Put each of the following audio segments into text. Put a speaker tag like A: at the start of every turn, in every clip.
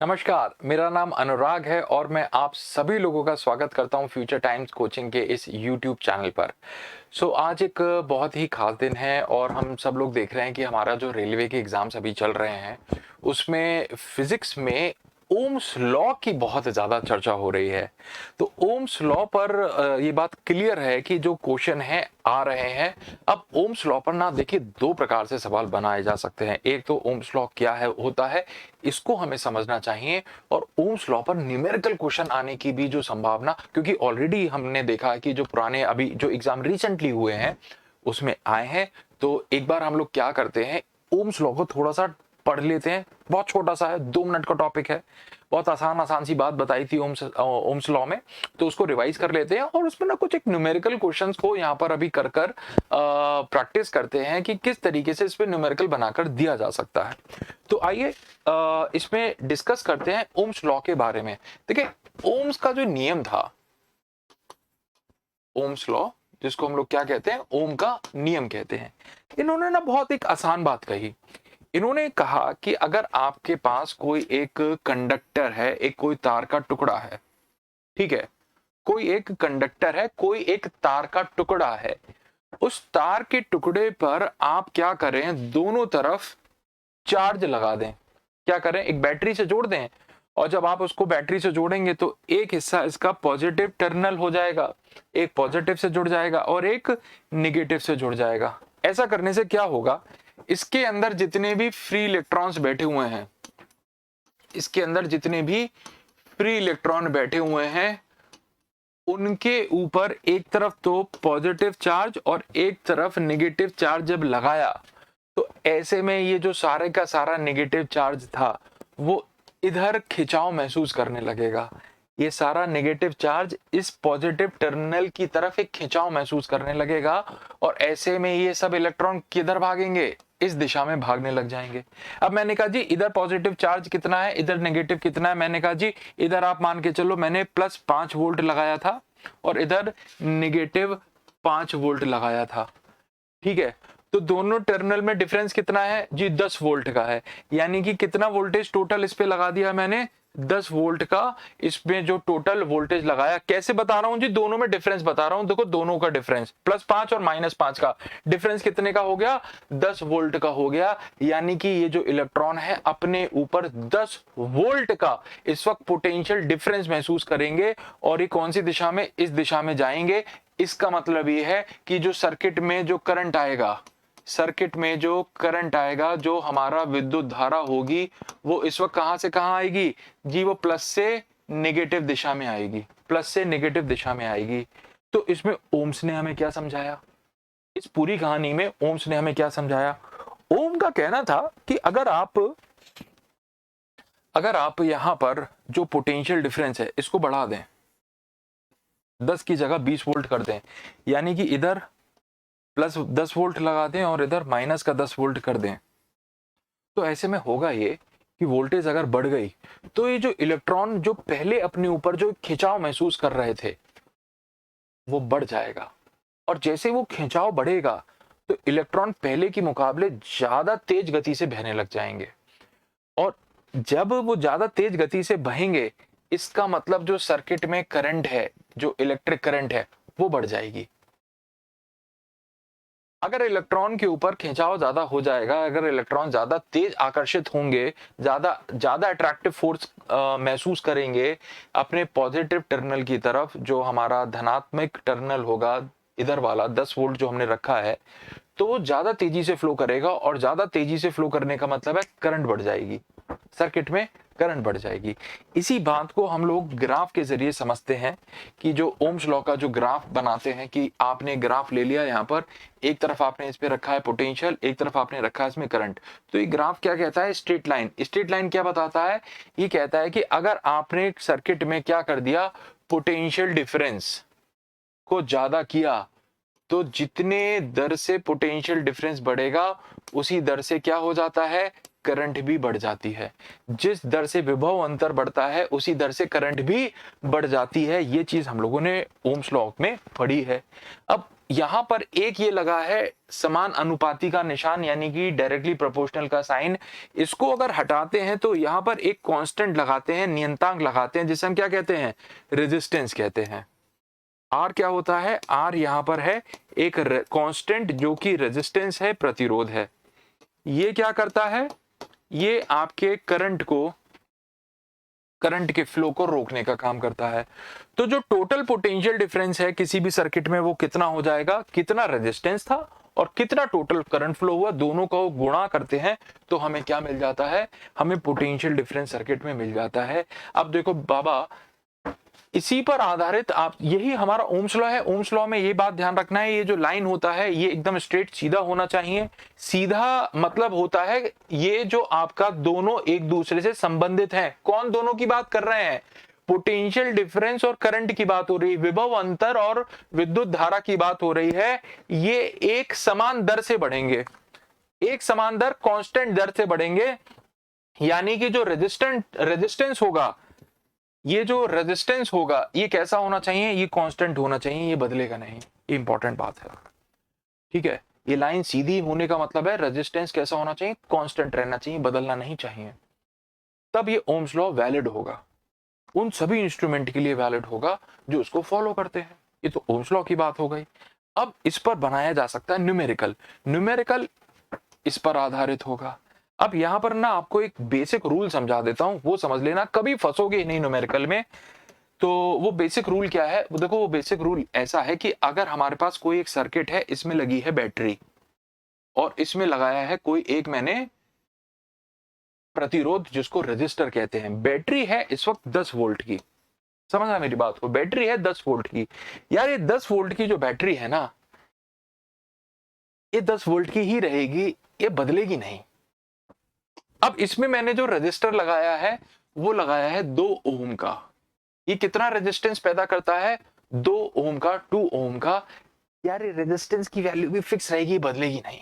A: नमस्कार, मेरा नाम अनुराग है और मैं आप सभी लोगों का स्वागत करता हूं फ्यूचर टाइम्स कोचिंग के इस यूट्यूब चैनल पर। आज एक बहुत ही खास दिन है और हम सब लोग देख रहे हैं कि हमारा जो रेलवे के एग्ज़ाम्स अभी चल रहे हैं, उसमें फिज़िक्स में ओम्स लॉ की बहुत ज़्यादा चर्चा हो रही है। तो ओम्स लॉ पर ये बात क्लियर है कि जो क्वेश्चन है आ रहे हैं। अब ओम्स लॉ पर ना देखिए 2 प्रकार से सवाल बनाए जा सकते हैं। एक तो ओम्स लॉ क्या है होता है, इसको हमें समझना चाहिए और ओम्स लॉ पर न्यूमेरिकल क्वेश्चन आने की भी जो संभावना, क्योंकि ऑलरेडी हमने देखा है कि जो पुराने अभी जो एग्ज़ाम रिसेंटली हुए हैं, उसमें आए हैं। तो एक बार हम लोग क्या करते हैं, ओम्स लॉ को थोड़ा-सा पढ़ लेते हैं। बहुत छोटा-सा है, 2 मिनट का टॉपिक है। बहुत आसान-आसान सी बात बताई थी ओम्स लॉ में, तो उसको रिवाइज कर लेते हैं और उसमें ना कुछ एक न्यूमेरिकल क्वेश्चंस को यहाँ पर अभी कर प्रैक्टिस करते हैं कि किस तरीके से इसमें न्यूमेरिकल बनाकर दिया जा सकता है। तो आइए इसमें डिस्कस करते हैं ओम्स लॉ के बारे में। देखिए, ओम्स का जो नियम था, ओम्स लॉ जिसको हम लोग क्या कहते हैं, ओम का नियम कहते हैं। इन्होंने ना बहुत एक आसान बात कही। इन्होंने कहा कि अगर आपके पास कोई एक कंडक्टर है, एक कोई तार का टुकड़ा है, ठीक है? कोई एक कंडक्टर है, कोई एक तार का टुकड़ा है। उस तार के टुकड़े पर आप क्या करें, दोनों तरफ चार्ज लगा दें। क्या करें, एक बैटरी से जोड़ दें और जब आप उसको बैटरी से जोड़ेंगे तो एक हिस्सा इसका पॉजिटिव टर्मिनल हो जाएगा, एक पॉजिटिव से जुड़ जाएगा और एक नेगेटिव से जुड़ जाएगा। ऐसा करने से क्या होगा, इसके अंदर जितने भी फ्री इलेक्ट्रॉन्स बैठे हुए हैं, इसके अंदर जितने भी फ्री इलेक्ट्रॉन बैठे हुए हैं, उनके ऊपर एक तरफ तो पॉजिटिव चार्ज और एक तरफ नेगेटिव चार्ज जब लगाया, तो ऐसे में ये जो सारे का सारा नेगेटिव चार्ज था, वो इधर खिंचाव महसूस करने लगेगा। ये सारा नेगेटिव चार्ज इस पॉजिटिव टर्मिनल की तरफ एक खिंचाव महसूस करने लगेगा और ऐसे में ये सब इलेक्ट्रॉन किधर भागेंगे, इस दिशा में भागने लग जाएंगे। अब मैंने कहा जी इधर पॉजिटिव चार्ज कितना है, इधर नेगेटिव कितना है। मैंने कहा जी इधर आप मान के चलो मैंने +5 वोल्ट लगाया था और इधर -5 वोल्ट लगाया था, ठीक है? तो दोनों टर्मिनल में डिफरेंस कितना है जी, 10 वोल्ट का है। यानी कि कितना वोल्टेज टोटल इस पे लगा दिया मैंने, 10 वोल्ट का इसमें जो टोटल वोल्टेज लगाया। कैसे बता रहा हूं जी, दोनों में डिफरेंस बता रहा हूं। देखो दोनों का डिफरेंस +5 और -5 का डिफरेंस कितने का हो गया, 10 वोल्ट का हो गया। यानी कि ये जो इलेक्ट्रॉन है अपने ऊपर 10 वोल्ट का इस वक्त पोटेंशियल डिफरेंस महसूस करेंगे और ये कौन सी दिशा में, इस दिशा में जाएंगे। इसका मतलब ये है कि जो सर्किट में जो करंट आएगा, सर्किट में जो करंट आएगा, जो हमारा विद्युत धारा होगी, वो इस वक्त कहां से कहां आएगी जी, वो प्लस से नेगेटिव दिशा में आएगी, प्लस से नेगेटिव दिशा में आएगी। तो इसमें ओम्स ने हमें क्या समझाया, इस पूरी कहानी में ओम्स ने हमें क्या समझाया। ओम का कहना था कि अगर आप यहां पर जो पोटेंशियल डिफरेंस है इसको बढ़ा दें, 10 की जगह 20 वोल्ट कर दें, यानी कि इधर +10 वोल्ट लगा दें और इधर -10 वोल्ट कर दें, तो ऐसे में होगा ये कि वोल्टेज अगर बढ़ गई तो ये जो इलेक्ट्रॉन जो पहले अपने ऊपर जो खिंचाव महसूस कर रहे थे, वो बढ़ जाएगा। और जैसे वो खिंचाव बढ़ेगा तो इलेक्ट्रॉन पहले के मुकाबले ज्यादा तेज गति से बहने लग जाएंगे और जब वो ज्यादा तेज गति से बहेंगे, इसका मतलब जो सर्किट में करंट है, जो इलेक्ट्रिक करंट है, वो बढ़ जाएगी। अगर इलेक्ट्रॉन के ऊपर खिंचाव ज्यादा हो जाएगा, अगर इलेक्ट्रॉन ज्यादा तेज आकर्षित होंगे, ज्यादा ज्यादा अट्रैक्टिव फोर्स महसूस करेंगे अपने पॉजिटिव टर्मिनल की तरफ, जो हमारा धनात्मक टर्मिनल होगा, इधर वाला 10 वोल्ट जो हमने रखा है, तो वो ज्यादा तेजी से फ्लो करेगा और ज्यादा तेजी से फ्लो करने का मतलब है करंट बढ़ जाएगी, सर्किट में करंट बढ़ जाएगी। इसी बात को हम लोग ग्राफ के जरिए समझते हैं कि जो ओम्स लॉ का जो ग्राफ बनाते हैं, कि आपने ग्राफ ले लिया, यहाँ पर एक तरफ आपने इस पे रखा है पोटेंशियल, एक तरफ आपने रखा है इसमें करंट। तो ये ग्राफ क्या कहता है, स्ट्रेट लाइन। स्ट्रेट लाइन क्या बताता है, ये कहता है कि अगर आपने सर्किट में क्या कर दिया, पोटेंशियल डिफरेंस को ज्यादा किया, तो जितने दर से पोटेंशियल डिफरेंस बढ़ेगा उसी दर से क्या हो जाता है, करंट भी बढ़ जाती है। जिस दर से विभव अंतर बढ़ता है उसी दर से करंट भी बढ़ जाती है। ये चीज हम लोगों ने ओम्स लॉ में पढ़ी है। अब यहां पर एक ये लगा है समान अनुपाती का निशान, यानी कि डायरेक्टली प्रोपोर्शनल का साइन। इसको अगर हटाते हैं तो यहां पर एक कांस्टेंट लगाते हैं, नियंतांक लगाते हैं, जिसे हम क्या कहते हैं, रेजिस्टेंस कहते हैं। आर क्या होता है, आर यहां पर है एक कांस्टेंट जो कि रेजिस्टेंस है, प्रतिरोध है। ये क्या करता है, ये आपके करंट के फ्लो को रोकने का काम करता है। तो जो टोटल पोटेंशियल डिफरेंस है किसी भी सर्किट में, वो कितना हो जाएगा, कितना रेजिस्टेंस था और कितना टोटल करंट फ्लो हुआ, दोनों का वो गुणा करते हैं तो हमें क्या मिल जाता है, हमें पोटेंशियल डिफरेंस सर्किट में मिल जाता है। अब देखो बाबा, इसी पर आधारित आप, यही हमारा ओम्स लॉ है। ओम्स लॉ में ये बात ध्यान रखना है, ये जो लाइन होता है ये एकदम स्ट्रेट सीधा होना चाहिए। सीधा मतलब होता है ये जो आपका दोनों एक दूसरे से संबंधित हैं। कौन दोनों की बात कर रहे हैं, पोटेंशियल डिफरेंस और करंट की बात हो रही है, विभव अंतर और विद्युत धारा की बात हो रही है। ये एक समान दर से बढ़ेंगे, एक समान दर कांस्टेंट दर से बढ़ेंगे। यानी कि जो रेजिस्टेंस होगा, ये जो रेजिस्टेंस होगा ये कैसा होना चाहिए, ये कांस्टेंट होना चाहिए, ये बदलेगा नहीं। ये इंपॉर्टेंट बात है, ठीक है। ये लाइन सीधी होने का मतलब है रेजिस्टेंस कैसा होना चाहिए, कांस्टेंट रहना चाहिए, बदलना नहीं चाहिए। तब ये ओम्स लॉ वैलिड होगा, उन सभी इंस्ट्रूमेंट के लिए वैलिड होगा जो उसको फॉलो करते हैं। ये तो ओम्स लॉ की बात हो गई। अब इस पर बनाया जा सकता है न्यूमेरिकल, न्यूमेरिकल इस पर आधारित होगा। अब यहां पर ना आपको एक बेसिक रूल समझा देता हूं, वो समझ लेना, कभी फंसोगे नहीं न्यूमेरिकल में। तो वो बेसिक रूल क्या है, वो देखो, वो बेसिक रूल ऐसा है कि अगर हमारे पास कोई एक सर्किट है, इसमें लगी है बैटरी और इसमें लगाया है कोई एक मैंने प्रतिरोध जिसको रेजिस्टर कहते हैं। बैटरी है इस वक्त 10 वोल्ट की, समझना मेरी बात को, बैटरी है 10 वोल्ट की। यार ये 10 वोल्ट की जो बैटरी है ना, ये 10 वोल्ट की ही रहेगी, ये बदलेगी नहीं। अब इसमें मैंने जो रेजिस्टर लगाया है वो लगाया है 2 ओम का। ये कितना रेजिस्टेंस पैदा करता है, 2 ओम का, 2 ओम का। यार ये रेजिस्टेंस की वैल्यू भी फिक्स रहेगी, बदलेगी नहीं।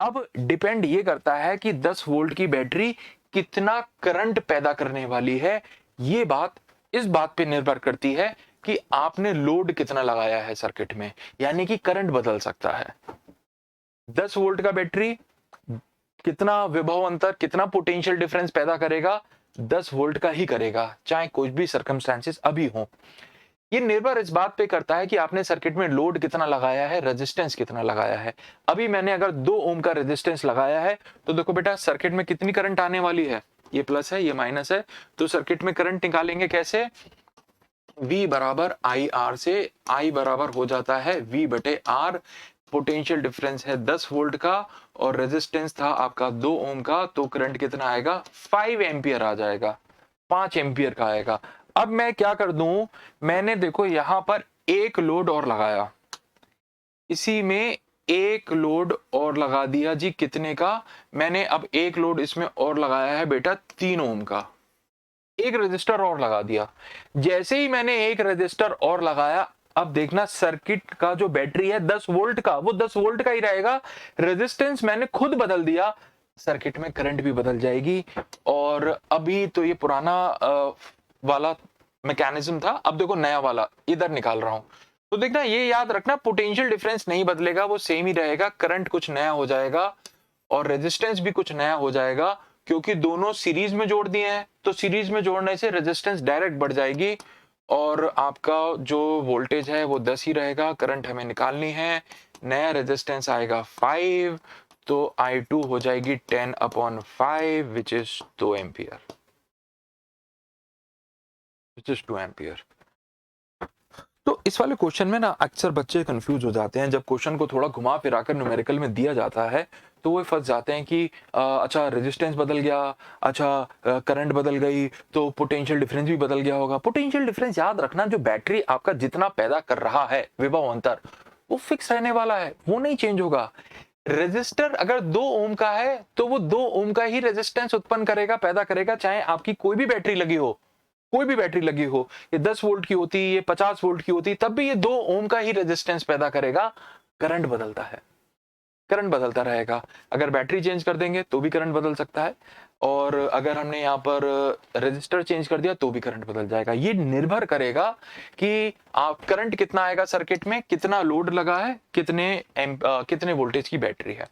A: अब डिपेंड ये करता है कि 10 वोल्ट की बैटरी कितना करंट पैदा करने वाली है। ये बात इस बात पे निर्भर करती है कि आपने लोड कितना लगाया है सर्किट में, यानी कि करंट बदल सकता है। 10 वोल्ट का बैटरी कितना विभव अंतर, कितना पोटेंशियल डिफरेंस पैदा करेगा, 10 वोल्ट का ही करेगा, चाहे कोई भी सर्कमस्टेंसेस अभी हो। ये निर्भर इस बात पे करता है कि आपने सर्किट में लोड कितना लगाया है, रेजिस्टेंस कितना लगाया है। अभी मैंने अगर 2 ओम का रेजिस्टेंस लगाया है तो देखो बेटा सर्किट में कितनी करंट आने वाली है, ये प्लस है ये माइनस है, तो सर्किट में करंट निकालेंगे कैसे, V बराबर आई आर से। I बराबर हो जाता है V बटे R। पोटेंशियल डिफरेंस है 10 वोल्ट का और रेजिस्टेंस था आपका 2 ओम का, तो करंट कितना आएगा, 5 एम्पियर आ जाएगा, 5 एम्पियर का आएगा। अब मैं क्या कर दूं, मैंने देखो यहां पर एक लोड और लगाया, इसी में एक लोड और लगा दिया जी, कितने का, मैंने अब एक लोड इसमें और लगाया है बेटा 3 ओम का, एक रजिस्टर और लगा दिया। जैसे ही मैंने एक रजिस्टर और लगाया, अब देखना सर्किट का जो बैटरी है 10 वोल्ट का, वो 10 वोल्ट का ही रहेगा। रेजिस्टेंस मैंने खुद बदल दिया, सर्किट में करंट भी बदल जाएगी। और अभी तो ये पुराना वाला मैकेनिज्म था, अब देखो नया वाला इधर निकाल रहा हूं। तो देखना, ये याद रखना, पोटेंशियल डिफरेंस नहीं बदलेगा, वो सेम ही रहेगा, करंट कुछ नया हो जाएगा और रेजिस्टेंस भी कुछ नया हो जाएगा, क्योंकि दोनों सीरीज में जोड़ दिए हैं। तो सीरीज में जोड़ने से रेजिस्टेंस डायरेक्ट बढ़ जाएगी और आपका जो वोल्टेज है वो 10 ही रहेगा, करंट हमें निकालनी है, नया रेजिस्टेंस आएगा 5, तो I2 हो जाएगी 10/5 which is 2 ampere, which is 2 ampere. तो इस वाले क्वेश्चन में ना अक्सर बच्चे कंफ्यूज हो जाते हैं, जब क्वेश्चन को थोड़ा घुमा फिरा कर न्यूमेरिकल में दिया जाता है तो वो फंस जाते हैं कि अच्छा रेजिस्टेंस बदल गया, अच्छा करंट बदल गई, तो पोटेंशियल डिफरेंस भी बदल गया होगा। पोटेंशियल डिफरेंस याद रखना, जो बैटरी आपका जितना पैदा कर रहा है विभव अंतर, वो फिक्स रहने वाला है, वो नहीं चेंज होगा। रेजिस्टर अगर 2 ओम का है तो वो 2 ओम का ही रेजिस्टेंस उत्पन्न करेगा, पैदा करेगा, चाहे आपकी कोई भी बैटरी लगी हो, कोई भी बैटरी लगी हो, ये 10 वोल्ट की होती, ये 50 वोल्ट की होती, तब भी ये 2 ओम का ही रेजिस्टेंस पैदा करेगा। करंट बदलता है, करंट बदलता रहेगा। अगर बैटरी चेंज कर देंगे तो भी करंट बदल सकता है और अगर हमने यहाँ पर रजिस्टर चेंज कर दिया तो भी करंट बदल जाएगा। ये निर्भर करेगा कि आप करंट कितना आएगा सर्किट में, कितना लोड लगा है, कितने वोल्टेज की बैटरी है।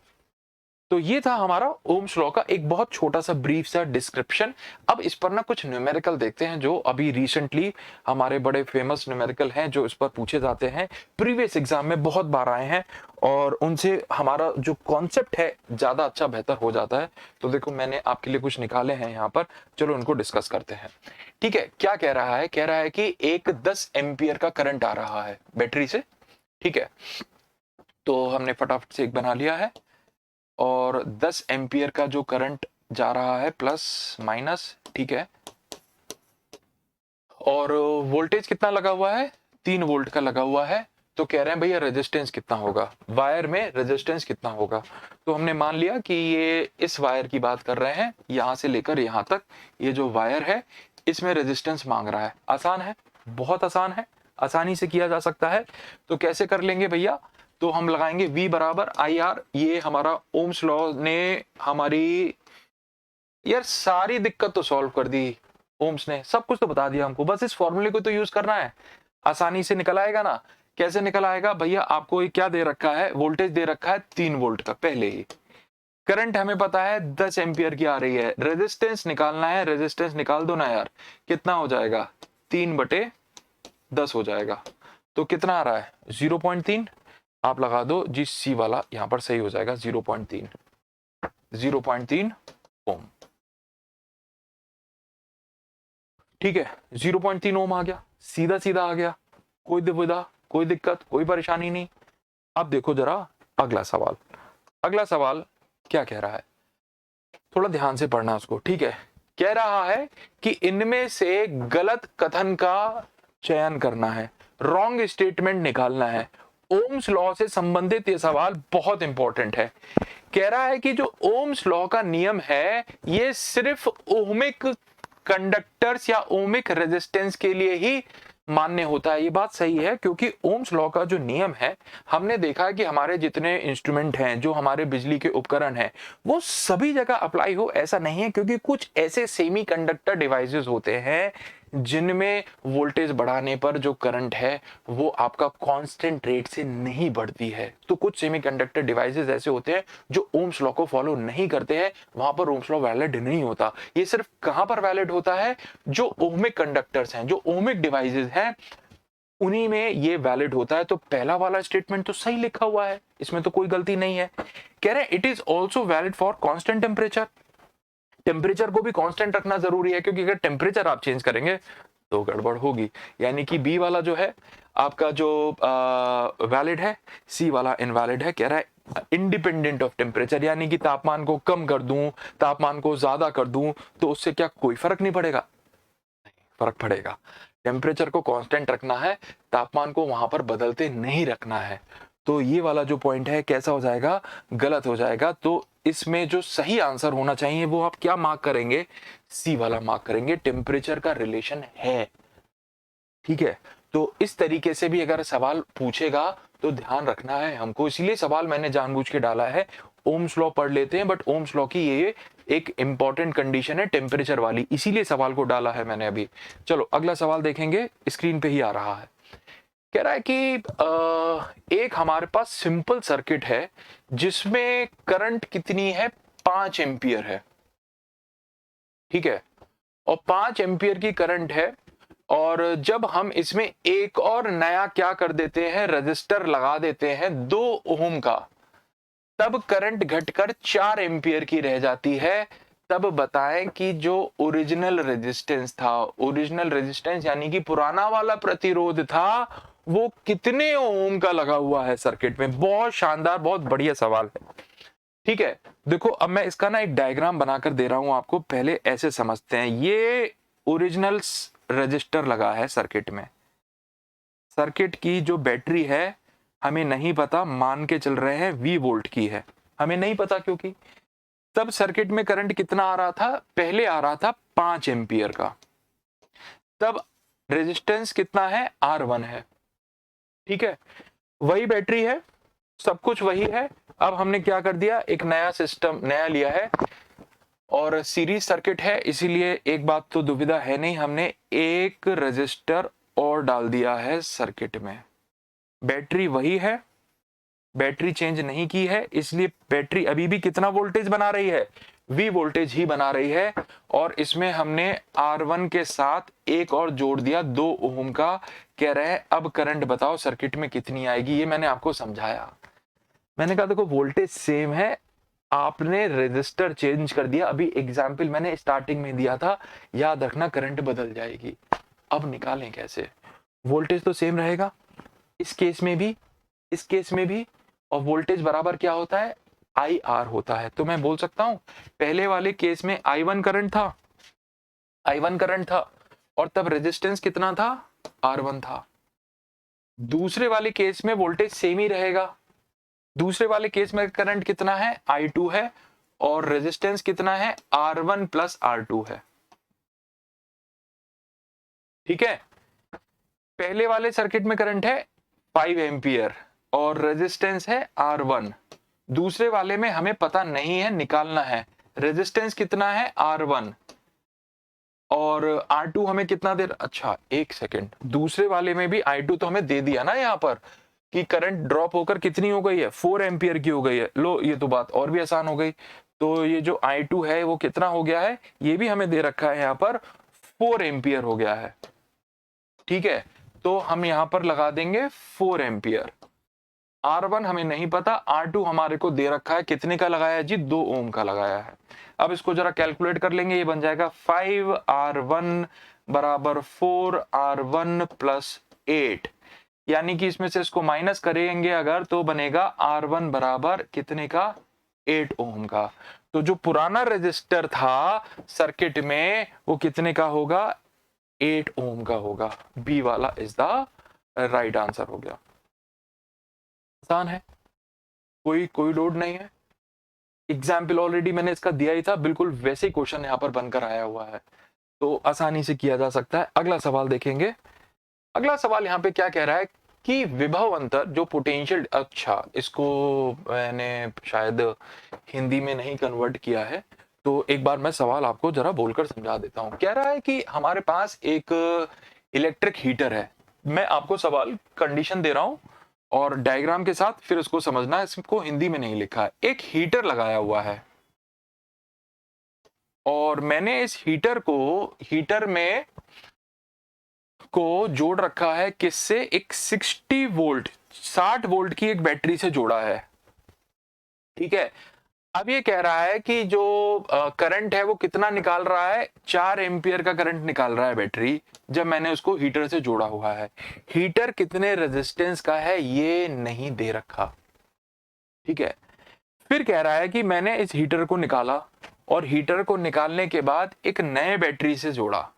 A: तो ये था हमारा ओम्स लॉ का एक बहुत छोटा सा ब्रीफ सा डिस्क्रिप्शन। अब इस पर ना कुछ न्यूमेरिकल देखते हैं जो अभी रिसेंटली हमारे बड़े फेमस न्यूमेरिकल हैं जो इस पर पूछे जाते हैं, प्रीवियस एग्जाम में बहुत बार आए हैं और उनसे हमारा जो कॉन्सेप्ट है ज्यादा अच्छा बेहतर हो जाता है। तो देखो मैंने आपके लिए कुछ निकाले हैं यहाँ पर, चलो उनको डिस्कस करते हैं। ठीक है, क्या कह रहा है? कह रहा है कि एक 10 एम्पियर का करंट आ रहा है बैटरी से। ठीक है, तो हमने फटाफट से एक बना लिया है और 10 एम्पियर का जो करंट जा रहा है प्लस माइनस, ठीक है, और वोल्टेज कितना लगा हुआ है? 3 वोल्ट का लगा हुआ है। तो कह रहे हैं भैया रेजिस्टेंस कितना होगा, वायर में रेजिस्टेंस कितना होगा। तो हमने मान लिया कि ये इस वायर की बात कर रहे हैं, यहां से लेकर यहां तक ये जो वायर है इसमें रेजिस्टेंस मांग रहा है। आसान है, बहुत आसान है, आसानी से किया जा सकता है। तो कैसे कर लेंगे भैया? तो हम लगाएंगे V बराबर आई आर। ये हमारा ओम्स लॉ ने हमारी यार सारी दिक्कत तो सॉल्व कर दी, ओम्स ने सब कुछ तो बता दिया हमको, बस इस फॉर्मूले को तो यूज करना है, आसानी से निकल आएगा ना। कैसे निकल आएगा भैया? आपको ये क्या दे रखा है? वोल्टेज दे रखा है 3 वोल्ट का पहले ही, करंट हमें पता है 10 एम्पियर की आ रही है, रेजिस्टेंस निकालना है, रेजिस्टेंस निकाल दो ना यार, कितना हो जाएगा? 3/10 हो जाएगा। तो कितना आ रहा है? 0.3। आप लगा दो जी, सी वाला यहां पर सही हो जाएगा, 0.3 ओम। ठीक है, 0.3 ओम आ गया, सीधा सीधा आ गया, कोई दुविधा, कोई दिक्कत, कोई परेशानी नहीं। अब देखो जरा अगला सवाल। अगला सवाल क्या कह रहा है, थोड़ा ध्यान से पढ़ना उसको। ठीक है, कह रहा है कि इनमें से गलत कथन का चयन करना है, रॉन्ग स्टेटमेंट निकालना है। ओम्स लॉ से संबंधित ये सवाल बहुत इंपॉर्टेंट है। कह रहा है कि जो ओम्स लॉ का नियम है ये सिर्फ ओहमिक कंडक्टर्स या ओमिक रेजिस्टेंस के लिए ही मान्य होता है। ये बात सही है क्योंकि ओम्स लॉ का जो नियम है, हमने देखा है कि हमारे जितने इंस्ट्रूमेंट हैं, जो हमारे बिजली के उपकरण हैं, वो सभी जगह अप्लाई हो ऐसा नहीं है, क्योंकि कुछ ऐसे सेमी कंडक्टर डिवाइसेस होते हैं जिनमें वोल्टेज बढ़ाने पर जो करंट है वो आपका कांस्टेंट रेट से नहीं बढ़ती है। तो कुछ सेमीकंडक्टर डिवाइसेस ऐसे होते हैं जो ओम्स लॉ को फॉलो नहीं करते हैं, वहां पर ओम्स लॉ वैलिड नहीं होता। ये सिर्फ कहां पर वैलिड होता है? जो ओहमिक कंडक्टर्स हैं, जो ओहमिक डिवाइसेस हैं, उन्हीं में ये वैलिड होता है। तो पहला वाला स्टेटमेंट तो सही लिखा हुआ है, इसमें तो कोई गलती नहीं है। कह रहे हैं it is also valid for constant temperature. Temperature को भी कांस्टेंट रखना जरूरी है, क्योंकि अगर टेम्परेचर आप चेंज करेंगे तो गड़बड़ होगी। यानी कि बी वाला जो है आपका जो वैलिड है, सी वाला इनवैलिड है। कह रहा है इंडिपेंडेंट ऑफ टेम्परेचर, यानी कि तापमान को कम कर दूं, तापमान को ज्यादा कर दूं, तो उससे क्या कोई फर्क नहीं पड़ेगा? फर्क पड़ेगा। टेम्परेचर को कांस्टेंट रखना है, तापमान को वहां पर बदलते नहीं रखना है। तो ये वाला जो पॉइंट है कैसा हो जाएगा? गलत हो जाएगा। तो इसमें जो सही आंसर होना चाहिए वो आप क्या मार्क करेंगे? सी वाला मार्क करेंगे, टेम्परेचर का रिलेशन है। ठीक है, तो इस तरीके से भी अगर सवाल पूछेगा तो ध्यान रखना है हमको, इसीलिए सवाल मैंने जानबूझ के डाला है। ओम्स लॉ पढ़ लेते हैं, बट ओम्स लॉ की ये एक इंपॉर्टेंट कंडीशन है टेम्परेचर वाली, इसीलिए सवाल को डाला है मैंने अभी। चलो अगला सवाल देखेंगे, स्क्रीन पे ही आ रहा है। कह रहा है कि एक हमारे पास सिंपल सर्किट है जिसमें करंट कितनी है? 5 एम्पियर है। ठीक है, और 5 एम्पियर की करंट है, और जब हम इसमें एक और नया क्या कर देते हैं, रजिस्टर लगा देते हैं 2 ओम का, तब करंट घटकर 4 एम्पियर की रह जाती है। तब बताएं कि जो ओरिजिनल रेजिस्टेंस था, ओरिजिनल रेजिस्टेंस यानी कि पुराना वाला प्रतिरोध था, वो कितने ओम का लगा हुआ है सर्किट में। बहुत शानदार, बहुत बढ़िया सवाल है। ठीक है, देखो अब मैं इसका ना एक डायग्राम बनाकर दे रहा हूं आपको, पहले ऐसे समझते हैं। ये ओरिजिनल रजिस्टर लगा है सर्किट में, सर्किट की जो बैटरी है हमें नहीं पता, मान के चल रहे हैं 20 वोल्ट की है, हमें नहीं पता क्योंकि तब सर्किट में करंट कितना आ रहा था? पहले आ रहा था 5 एम्पियर का। तब रेजिस्टेंस कितना है? R1 है। ठीक है, वही बैटरी है, सब कुछ वही है। अब हमने क्या कर दिया, एक नया सिस्टम नया लिया है, और सीरीज सर्किट है, इसीलिए एक बात तो दुविधा है नहीं, हमने एक रजिस्टर और डाल दिया है सर्किट में। बैटरी वही है, बैटरी चेंज नहीं की है, इसलिए बैटरी अभी भी कितना वोल्टेज बना रही है, V वोल्टेज ही बना रही है। और इसमें हमने R1 के साथ एक और जोड़ दिया 2 ओम का। कह रहे हैं अब करंट बताओ सर्किट में कितनी आएगी। ये मैंने आपको समझाया, मैंने कहा देखो वोल्टेज सेम है, आपने रेजिस्टर चेंज कर दिया। अभी एग्जाम्पल मैंने स्टार्टिंग में दिया था, याद रखना करंट बदल जाएगी। अब निकालें कैसे, वोल्टेज तो सेम रहेगा इस केस में भी, इस केस में भी, और वोल्टेज बराबर क्या होता है, IR होता है। तो मैं बोल सकता हूं पहले वाले केस में I1 करंट था, I1 करंट था, और तब रेजिस्टेंस कितना था, R1 था। दूसरे वाले केस में वोल्टेज सेम ही रहेगा, दूसरे वाले केस में करंट कितना है, I2 है, और रेजिस्टेंस कितना है, R1 प्लस R2 है। ठीक है, पहले वाले सर्किट में करंट है 5 एम्पियर और रेजिस्टेंस है R1। दूसरे वाले में हमें पता नहीं है, निकालना है, रेजिस्टेंस कितना है R1 और R2 हमें कितना दे, अच्छा एक सेकेंड, दूसरे वाले में भी I2 तो हमें दे दिया ना यहाँ पर कि करंट ड्रॉप होकर कितनी हो गई है, 4 एम्पियर की हो गई है। लो ये तो बात और भी आसान हो गई। तो ये जो I2 है वो कितना हो गया है, ये भी हमें दे रखा है यहाँ पर 4 एम्पियर हो गया है। ठीक है, तो हम यहाँ पर लगा देंगे 4 एम्पियर। R1 हमें नहीं पता, R2 हमारे को दे रखा है, कितने का लगाया है जी, 2 ओम का लगाया है। अब इसको जरा कैलकुलेट कर लेंगे, ये बन जाएगा 5R1 बराबर 4R1 प्लस 8, यानी कि इसमें से इसको माइनस करेंगे अगर तो बनेगा R1 बराबर कितने का, 8 ओम का। तो जो पुराना रेजिस्टर था सर्किट में वो कितने का होगा, 8 ओम का होगा। बी वाला इज द राइट आंसर हो गया। आसान है, कोई लोड नहीं है। एग्जाम्पल ऑलरेडी मैंने इसका दिया ही था, बिल्कुल वैसे ही क्वेश्चन यहाँ पर बनकर आया हुआ है, तो आसानी से किया जा सकता है। अगला सवाल देखेंगे। अगला सवाल यहाँ पे क्या कह रहा है कि विभव अंतर जो पोटेंशियल, अच्छा इसको मैंने शायद हिंदी में नहीं कन्वर्ट किया है, तो एक बार मैं सवाल आपको जरा बोलकर समझा देता हूँ। कह रहा है कि हमारे पास एक इलेक्ट्रिक हीटर है, मैं आपको सवाल कंडीशन दे रहा हूँ और डायग्राम के साथ फिर उसको समझना है, इसको हिंदी में नहीं लिखा है। एक हीटर लगाया हुआ है और मैंने इस हीटर में को जोड़ रखा है किससे, एक 60 वोल्ट की एक बैटरी से जोड़ा है। ठीक है, अब ये कह रहा है कि जो करंट है वो कितना निकाल रहा है, 4 एम्पियर का करंट निकाल रहा है बैटरी, जब मैंने उसको हीटर से जोड़ा हुआ है। हीटर कितने रेजिस्टेंस का है ये नहीं दे रखा। ठीक है, फिर कह रहा है कि मैंने इस हीटर को निकाला और हीटर को निकालने के बाद एक नए बैटरी से जोड़ा।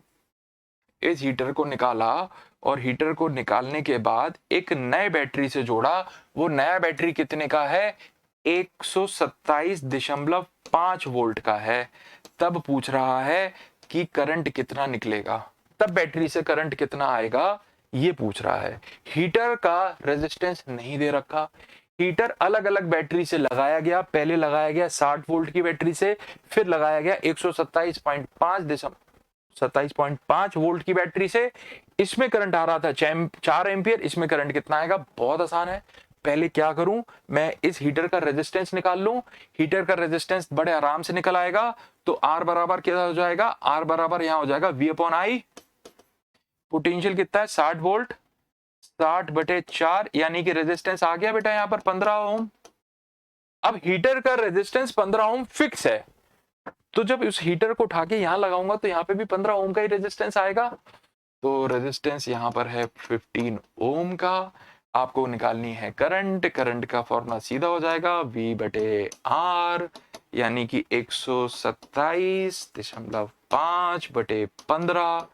A: इस हीटर को निकाला और हीटर को निकालने के बाद एक नए बैटरी से जोड़ा। वो नया बैटरी कितने का है, 127.5 वोल्ट का है। तब पूछ रहा है कि करंट कितना निकलेगा, तब बैटरी से करंट कितना आएगा ये पूछ रहा है। हीटर का रेजिस्टेंस नहीं दे रखा, हीटर अलग अलग बैटरी से लगाया गया। पहले लगाया गया 60 वोल्ट की बैटरी से, फिर लगाया गया 127.5 वोल्ट की बैटरी से। इसमें करंट आ रहा था 4 एम्पियर, इसमें करंट कितना आएगा, बहुत आसान है। पहले क्या करूं, मैं इस हीटर का रेजिस्टेंस निकाल लूं। हीटर का रेजिस्टेंस बड़े आराम से निकल आएगा। तो R बराबर क्या हो जाएगा, R बराबर यहां हो जाएगा V/I। पोटेंशियल कितना है, 60 वोल्ट, 60/4, यानी कि रेजिस्टेंस आ गया बेटा यहां पर 15 ओम। अब हीटर का रेजिस्टेंस 15 ओम फिक्स है, तो जब इस हीटर को उठा के यहां लगाऊंगा तो यहां पे भी 15 ओम का ही रेजिस्टेंस आएगा। तो रेजिस्टेंस यहां पर है 15 ओम का। आपको निकालनी है करंट, करंट का फॉर्मूला सीधा हो जाएगा V/R, यानी कि 127.5/15।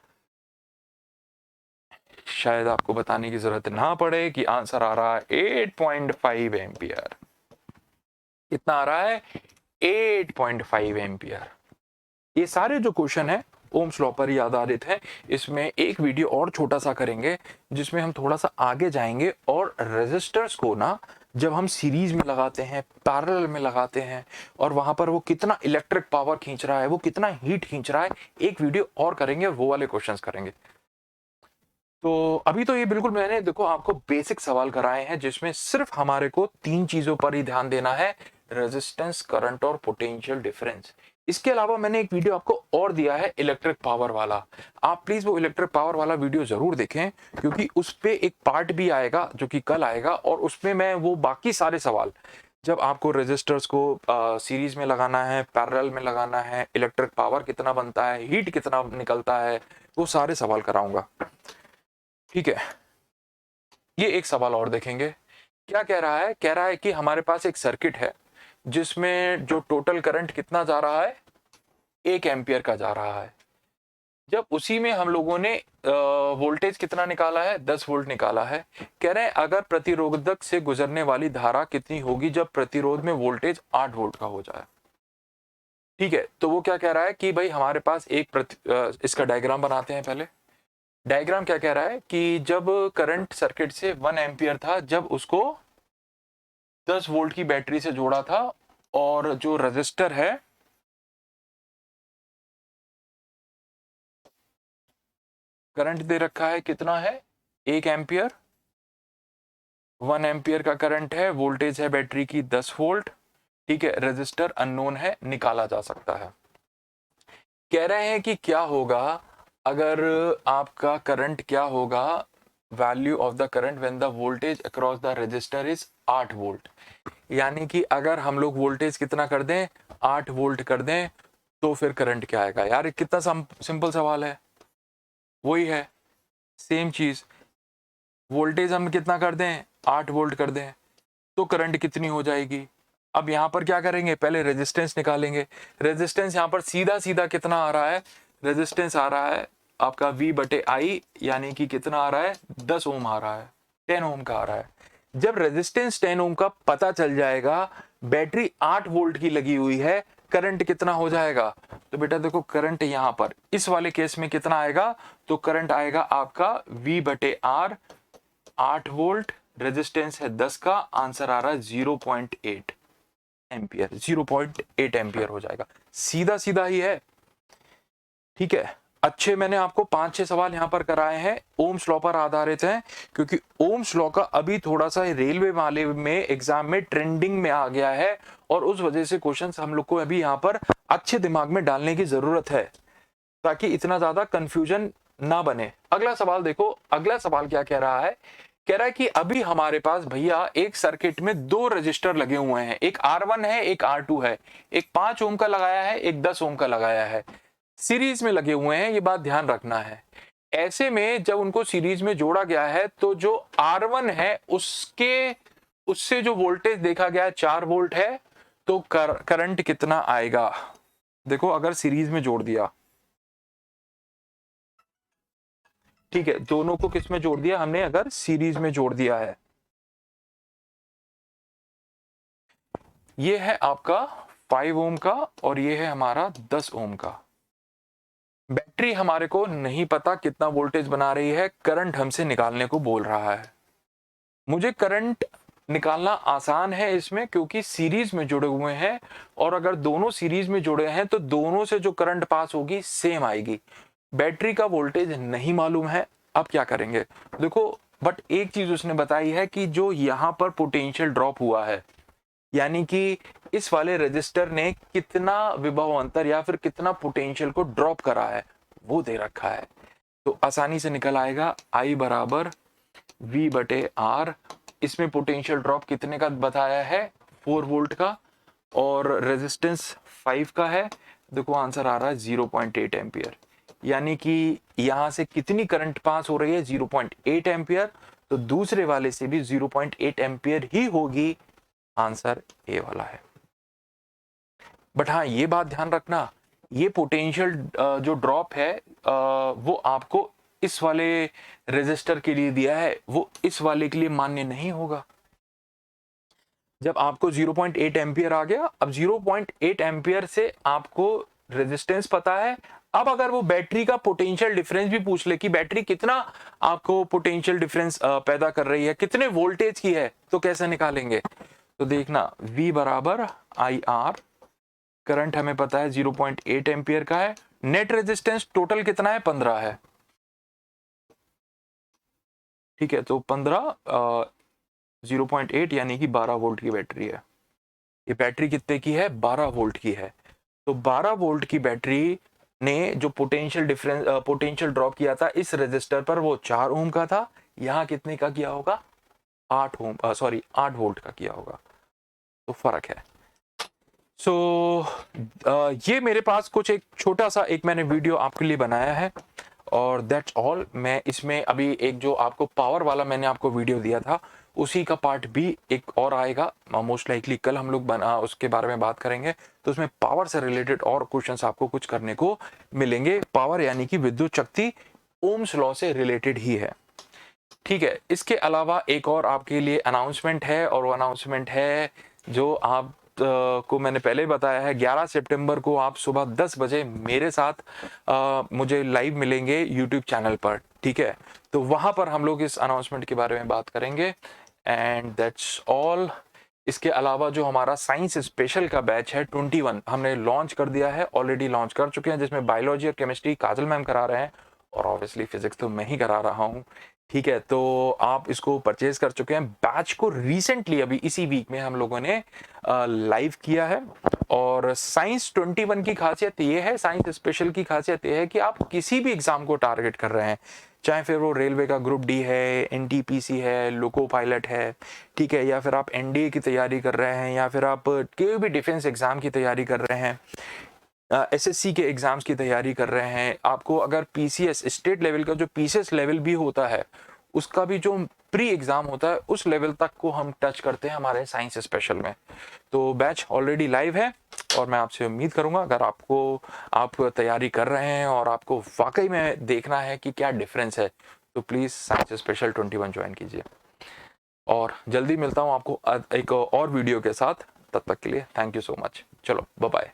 A: शायद आपको बताने की जरूरत ना पड़े कि आंसर आ रहा है 8.5 एम्पियर। कितना आ रहा है, 8.5 एम्पियर। ये सारे जो क्वेश्चन है ओम्स लॉ पर ही आधारित है। इसमें एक वीडियो और छोटा सा करेंगे जिसमें हम थोड़ा सा आगे जाएंगे और रेजिस्टर्स को ना जब हम सीरीज में लगाते हैं, पैरेलल में लगाते हैं, और वहां पर वो कितना इलेक्ट्रिक पावर खींच रहा है, वो कितना हीट खींच रहा है, एक वीडियो और करेंगे, वो वाले क्वेश्चंस करेंगे। तो अभी तो ये बिल्कुल मैंने देखो आपको बेसिक सवाल कराए हैं जिसमें सिर्फ हमारे को 3 चीजों पर ही ध्यान देना है, रेजिस्टेंस, करंट और पोटेंशियल डिफरेंस। इसके अलावा मैंने एक वीडियो आपको और दिया है इलेक्ट्रिक पावर वाला, आप प्लीज वो इलेक्ट्रिक पावर वाला वीडियो जरूर देखें, क्योंकि उस पे एक पार्ट भी आएगा जो कि कल आएगा, और उसमें मैं वो बाकी सारे सवाल, जब आपको रेजिस्टर्स को सीरीज में लगाना है, पैरेलल में लगाना है, इलेक्ट्रिक पावर कितना बनता है, हीट कितना निकलता है, वो सारे सवाल कराऊंगा। ठीक है, ये एक सवाल और देखेंगे। क्या कह रहा है? कह रहा है कि हमारे पास एक सर्किट है जिसमें जो टोटल करंट कितना जा रहा है, 1 एम्पियर का जा रहा है। जब उसी में हम लोगों ने वोल्टेज कितना निकाला है, 10 वोल्ट निकाला है। कह रहे हैं अगर प्रतिरोधक से गुजरने वाली धारा कितनी होगी जब प्रतिरोध में वोल्टेज 8 वोल्ट का हो जाए। ठीक है, तो वो क्या कह रहा है कि भाई हमारे पास इसका डायग्राम बनाते हैं पहले। डायग्राम क्या कह रहा है कि जब करंट सर्किट से 1 एम्पियर था, जब उसको 10 वोल्ट की बैटरी से जोड़ा था, और जो रजिस्टर है करंट दे रखा है कितना है, 1 एम्पियर, 1 एम्पियर का करंट है, वोल्टेज है बैटरी की 10 वोल्ट। ठीक है, रजिस्टर अननोन है, निकाला जा सकता है। कह रहे हैं कि क्या होगा अगर आपका करंट, क्या होगा value of the current when the voltage across the register is 8 volt. यानी कि अगर हम लोग वोल्टेज कितना कर दें, 8 वोल्ट कर दें, तो फिर करंट क्या आएगा। यार कितना सिंपल सवाल है, वही है सेम चीज। वोल्टेज हम कितना कर दें, 8 वोल्ट कर दें, तो करंट कितनी हो जाएगी। अब यहां पर क्या करेंगे, पहले रेजिस्टेंस निकालेंगे। रेजिस्टेंस यहां पर सीधा सीधा कितना आ रहा है, रेजिस्टेंस आ रहा है आपका V/I, यानी कि कितना आ रहा है, 10 ओम आ रहा है, 10 ओम का आ रहा है। जब रेजिस्टेंस 10 ओम का पता चल जाएगा, बैटरी 8 वोल्ट की लगी हुई है, करंट कितना हो जाएगा। तो बेटा देखो करंट यहां पर इस वाले केस में कितना आएगा, तो करंट आएगा आपका V/R, 8 वोल्ट, रेजिस्टेंस है 10 का, आंसर आ रहा है 0.8 एम्पियर, 0.8 एम्पियर हो जाएगा। सीधा सीधा ही है। ठीक है, अच्छे मैंने आपको 5-6 सवाल यहां पर कराए हैं, ओम्स लॉ पर आधारित हैं, क्योंकि ओम्स लॉ का अभी थोड़ा सा रेलवे वाले में एग्जाम में ट्रेंडिंग में आ गया है, और उस वजह से क्वेश्चंस हम लोग को अभी यहां पर अच्छे दिमाग में डालने की जरूरत है, ताकि इतना ज्यादा कंफ्यूजन ना बने। अगला सवाल देखो, अगला सवाल क्या कह रहा है, कह रहा है कि अभी हमारे पास भैया एक सर्किट में 2 रजिस्टर लगे हुए हैं, एक R1 है, एक R2 है, एक 5 ओम का लगाया है, एक 10 ओम का लगाया है, सीरीज में लगे हुए हैं, ये बात ध्यान रखना है। ऐसे में जब उनको सीरीज में जोड़ा गया है, तो जो R1 है उससे जो वोल्टेज देखा गया है 4 वोल्ट है, तो करंट कितना आएगा। देखो अगर सीरीज में जोड़ दिया, ठीक है, दोनों को किस में जोड़ दिया हमने, अगर सीरीज में जोड़ दिया है, ये है आपका 5 ओम का और ये है हमारा 10 ओम का। बैटरी हमारे को नहीं पता कितना वोल्टेज बना रही है, करंट हमसे निकालने को बोल रहा है। मुझे करंट निकालना आसान है इसमें, क्योंकि सीरीज में जुड़े हुए हैं, और अगर दोनों सीरीज में जुड़े हैं तो दोनों से जो करंट पास होगी सेम आएगी। बैटरी का वोल्टेज नहीं मालूम है, अब क्या करेंगे देखो। बट एक चीज उसने बताई है कि जो यहाँ पर पोटेंशियल ड्रॉप हुआ है, यानी कि इस वाले रजिस्टर ने कितना विभव अंतर या फिर कितना पोटेंशियल को ड्रॉप करा है, वो दे रखा है। तो आसानी से निकल आएगा I बराबर V/R। इसमें पोटेंशियल ड्रॉप कितने का बताया है, 4 वोल्ट का, और रेजिस्टेंस 5 का है। देखो आंसर आ रहा है 0.8 एम्पियर, यानी कि यहां से कितनी करंट पास हो रही है, 0.8 एम्पियर, तो दूसरे वाले से भी 0.8 एम्पियर ही होगी। आंसर ए वाला है। बट हाँ ये बात ध्यान रखना, ये पोटेंशियल जो ड्रॉप है वो आपको इस वाले रेजिस्टर के लिए दिया है, वो इस वाले के लिए मान्य नहीं होगा। जब आपको 0.8 एम्पियर आ गया, अब 0.8 एम्पियर से आपको रेजिस्टेंस पता है। अब अगर वो बैटरी का पोटेंशियल डिफरेंस भी पूछ ले कि बैटरी कितना आपको पोटेंशियल डिफरेंस पैदा कर रही है, कितने वोल्टेज की है, तो कैसे निकालेंगे? तो देखना V बराबर IR, करंट हमें पता है 0.8 एम्पियर का है, नेट रेजिस्टेंस टोटल कितना है 15 है, ठीक है। तो 15 0.8 यानी कि 12 वोल्ट की बैटरी है। ये बैटरी कितने की है? 12 वोल्ट की है। तो 12 वोल्ट की बैटरी ने जो पोटेंशियल ड्रॉप किया था इस रेजिस्टर पर वो 4 ओम का था, यहाँ कितने का किया होगा? 8 वोल्ट का किया होगा। तो फर्क है। ये मेरे पास कुछ एक छोटा सा एक मैंने वीडियो आपके लिए बनाया है और दैट्स ऑल। मैं इसमें अभी एक जो आपको पावर वाला मैंने आपको वीडियो दिया था उसी का पार्ट भी एक और आएगा, मोस्ट लाइकली कल हम लोग उसके बारे में बात करेंगे। तो उसमें पावर से रिलेटेड और क्वेश्चंस आपको कुछ करने को मिलेंगे। पावर यानी कि विद्युत शक्ति ओम्स लॉ से रिलेटेड ही है, ठीक है। इसके अलावा एक और आपके लिए अनाउंसमेंट है और वो अनाउंसमेंट है जो आप को मैंने पहले बताया है। 11 सितंबर को आप सुबह 10 बजे मेरे साथ मुझे लाइव मिलेंगे यूट्यूब चैनल पर, ठीक है। तो वहां पर हम लोग इस अनाउंसमेंट के बारे में बात करेंगे एंड दैट्स ऑल। इसके अलावा जो हमारा साइंस स्पेशल का बैच है 21 हमने लॉन्च कर दिया है, ऑलरेडी लॉन्च कर चुके हैं, जिसमें बायोलॉजी और केमिस्ट्री काजल मैम करा रहे हैं और ऑब्वियसली फिजिक्स तो मैं ही करा रहा हूँ, ठीक है। तो आप इसको परचेज कर चुके हैं। बैच को रिसेंटली अभी इसी वीक में हम लोगों ने लाइव किया है। और साइंस 21 की खासियत ये है, साइंस स्पेशल की खासियत ये है कि आप किसी भी एग्जाम को टारगेट कर रहे हैं, चाहे फिर वो रेलवे का ग्रुप डी है, एनटीपीसी है, लोको पायलट है, ठीक है, या फिर आप एनडीए की तैयारी कर रहे हैं, या फिर आप कोई भी डिफेंस एग्जाम की तैयारी कर रहे हैं, एसएससी के एग्जाम्स की तैयारी कर रहे हैं, आपको अगर पीसीएस स्टेट लेवल का जो पीसीएस लेवल भी होता है उसका भी जो प्री एग्जाम होता है उस लेवल तक को हम टच करते हैं हमारे साइंस स्पेशल में। तो बैच ऑलरेडी लाइव है और मैं आपसे उम्मीद करूंगा अगर आप तैयारी कर रहे हैं और आपको वाकई में देखना है कि क्या डिफरेंस है तो प्लीज़ साइंस स्पेशल 21 ज्वाइन कीजिए। और जल्दी मिलता हूँ आपको एक और वीडियो के साथ, तब तक के लिए थैंक यू सो मच। चलो बाय बाय।